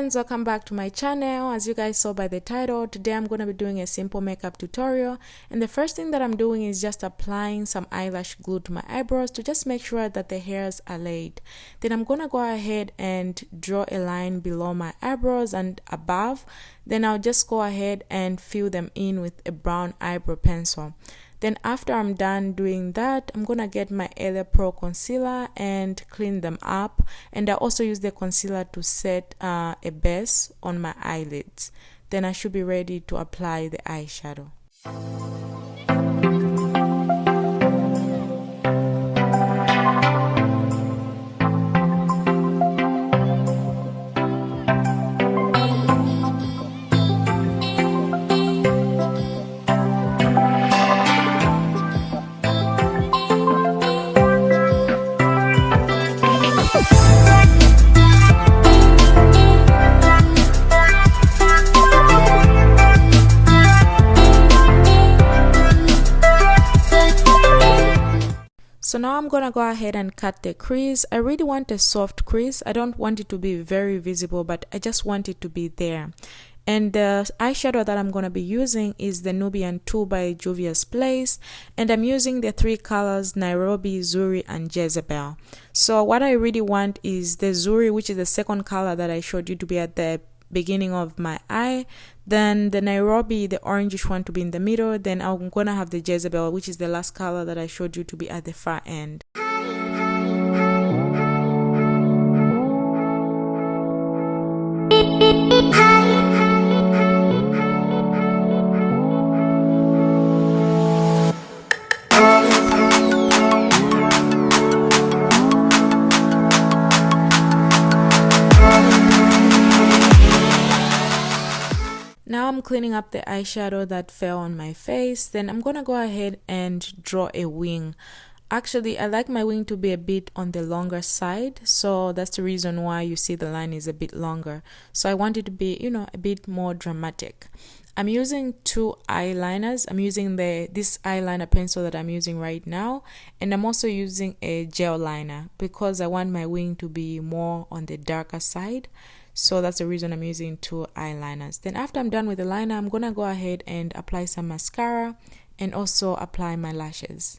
friends, welcome back to my channel. As you guys saw by the title, today I'm going to be doing a simple makeup tutorial, and the first thing that I'm doing is just applying some eyelash glue to my eyebrows to just make sure that the hairs are laid. Then I'm going to go ahead and draw a line below my eyebrows and above. Then I'll just go ahead and fill them in with a brown eyebrow pencil. Then after I'm done doing that, I'm gonna get my LA Pro concealer and clean them up, and I also use the concealer to set a base on my eyelids. Then I should be ready to apply the eyeshadow. So now I'm gonna go ahead and cut the crease. I really want a soft crease. I don't want it to be very visible, but I just want it to be there. And the eyeshadow that I'm gonna be using is the Nubian 2 by Juvia's Place, and I'm using the three colors Nairobi, Zuri, and Jezebel. So what I really want is the Zuri, which is the second color that I showed you, to be at the beginning of my eye, then the Nairobi, the orangish one, to be in the middle, then I'm gonna have the Jezebel, which is the last color that I showed you, to be at the far end. Now I'm cleaning up the eyeshadow that fell on my face. Then I'm gonna go ahead and draw a wing. Actually, I like my wing to be a bit on the longer side, so that's the reason why you see the line is a bit longer. So I want it to be, a bit more dramatic. I'm using two eyeliners. I'm using this eyeliner pencil that I'm using right now, and I'm also using a gel liner because I want my wing to be more on the darker side. So that's the reason I'm using two eyeliners. Then after I'm done with the liner, I'm gonna go ahead and apply some mascara and also apply my lashes.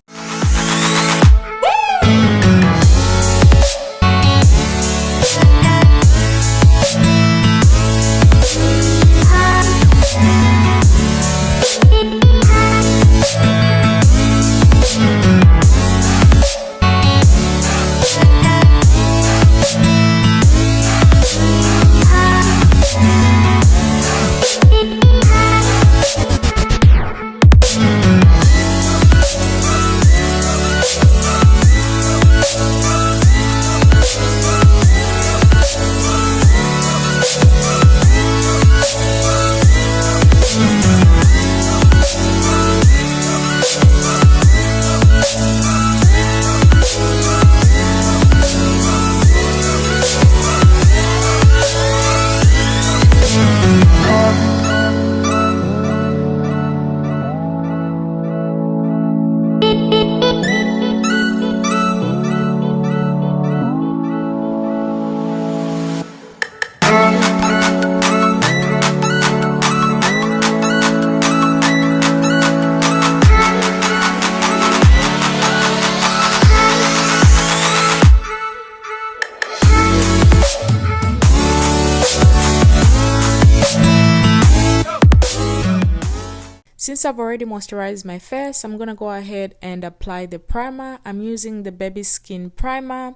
Since I've already moisturized my face, I'm gonna go ahead and apply the primer. I'm using the Baby Skin Primer,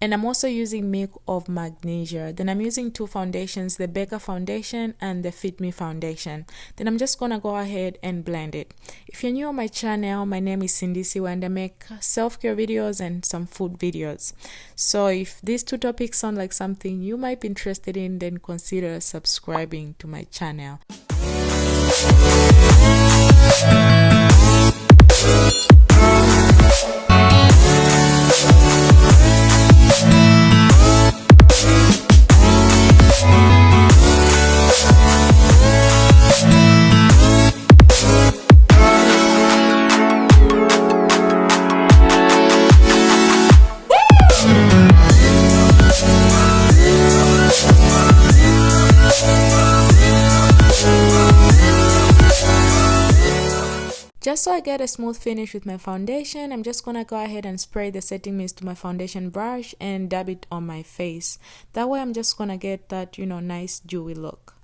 and I'm also using Milk of Magnesia. Then I'm using two foundations, the Becca foundation and the Fit Me foundation. Then I'm just gonna go ahead and blend it. If you're new on my channel, my name is Sindisiwe, and I make self-care videos and some food videos. So if these two topics sound like something you might be interested in, then consider subscribing to my channel. Just so I get a smooth finish with my foundation, I'm just gonna go ahead and spray the setting mist to my foundation brush and dab it on my face. That way I'm just gonna get that, nice dewy look.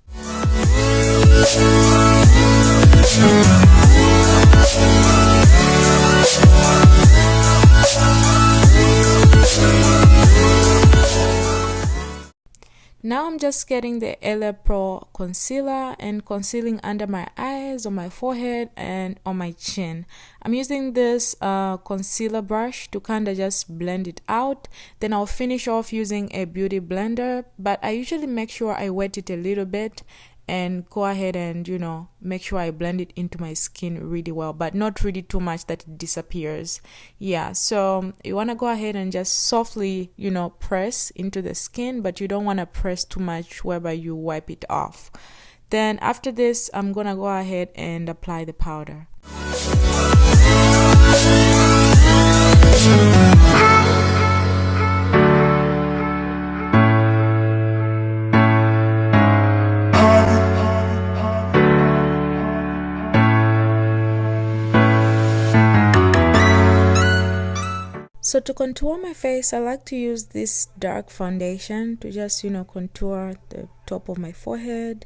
Now I'm just getting the LA Pro concealer and concealing under my eyes, on my forehead, and on my chin. I'm using this concealer brush to kind of just blend it out. Then I'll finish off using a beauty blender, but I usually make sure I wet it a little bit and go ahead and make sure I blend it into my skin really well, but not really too much that it disappears. Yeah, so you want to go ahead and just softly press into the skin, but you don't want to press too much whereby you wipe it off. Then after this, I'm gonna go ahead and apply the powder. So to contour my face, I like to use this dark foundation to just, contour the top of my forehead,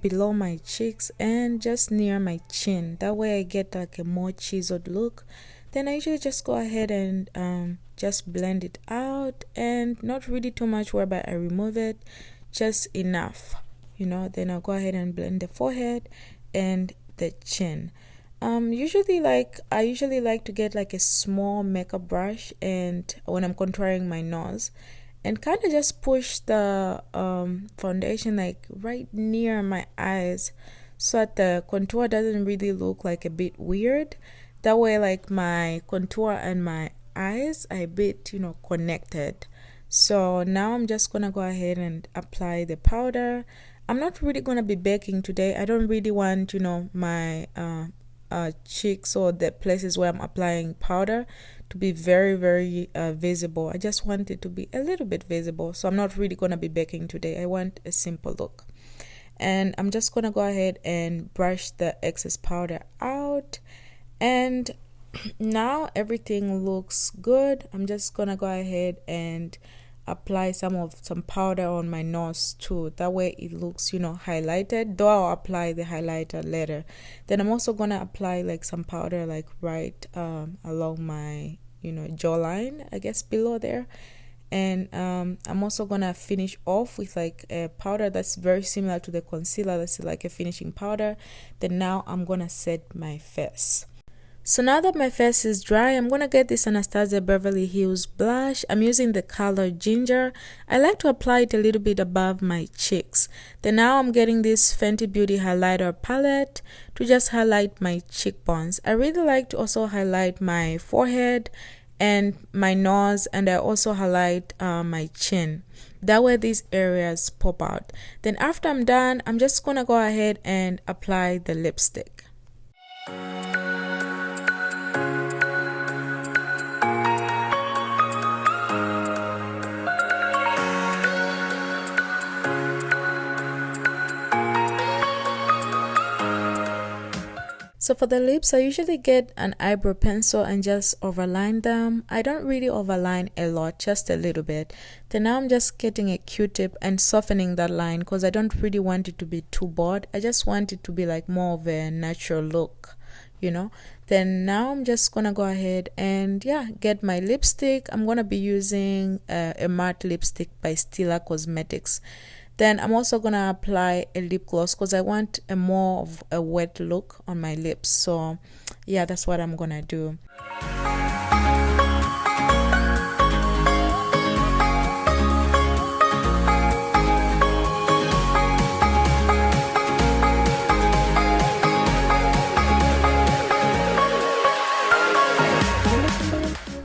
below my cheeks, and just near my chin. That way I get like a more chiseled look. Then I usually just go ahead and just blend it out, and not really too much whereby I remove it, just enough, Then I'll go ahead and blend the forehead and the chin. I usually like to get like a small makeup brush, and when I'm contouring my nose, and kind of just push the foundation like right near my eyes, so that the contour doesn't really look like a bit weird. That way like my contour and my eyes are a bit connected. So now I'm just gonna go ahead and apply the powder. I'm not really gonna be baking today. I don't really want my cheeks or the places where I'm applying powder to be very, very visible. I just want it to be a little bit visible. So I'm not really going to be baking today. I want a simple look. And I'm just going to go ahead and brush the excess powder out. And now everything looks good. I'm just going to go ahead and apply some powder on my nose too. That way it looks highlighted, though I'll apply the highlighter later. Then I'm also gonna apply like some powder like right along my jawline, I guess below there. And I'm also gonna finish off with like a powder that's very similar to the concealer. That's like a finishing powder. Then now I'm gonna set my face. So now that my face is dry, I'm going to get this Anastasia Beverly Hills blush. I'm using the color Ginger. I like to apply it a little bit above my cheeks. Then now I'm getting this Fenty Beauty highlighter palette to just highlight my cheekbones. I really like to also highlight my forehead and my nose, and I also highlight my chin. That way these areas pop out. Then after I'm done, I'm just going to go ahead and apply the lipstick. So for the lips, I usually get an eyebrow pencil and just overline them. I don't really overline a lot, just a little bit. Then now I'm just getting a Q-tip and softening that line because I don't really want it to be too bold. I just want it to be like more of a natural look, Then now I'm just gonna go ahead and get my lipstick. I'm gonna be using a matte lipstick by Stila Cosmetics. Then I'm also gonna apply a lip gloss because I want a more of a wet look on my lips. So that's what I'm gonna do.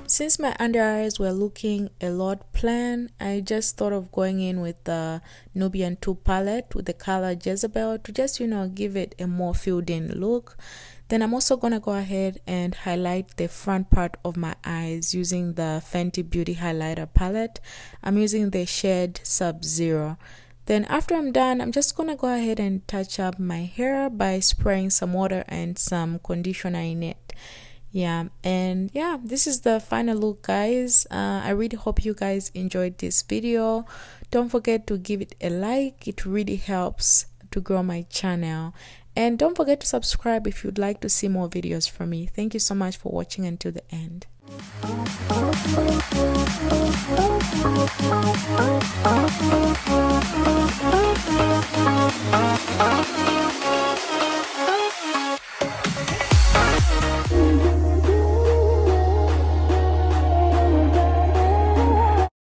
Since my under eyes were looking a lot plain, I just thought of going in with the Nubian 2 palette with the color Jezebel to just, give it a more filled in look. Then I'm also going to go ahead and highlight the front part of my eyes using the Fenty Beauty highlighter palette. I'm using the shade Sub-Zero. Then after I'm done, I'm just gonna go ahead and touch up my hair by spraying some water and some conditioner in it. Yeah, and yeah, this is the final look, guys. I really hope you guys enjoyed this video. Don't forget to give it a like. It really helps to grow my channel. And don't forget to subscribe if you'd like to see more videos from me. Thank you so much for watching until the end.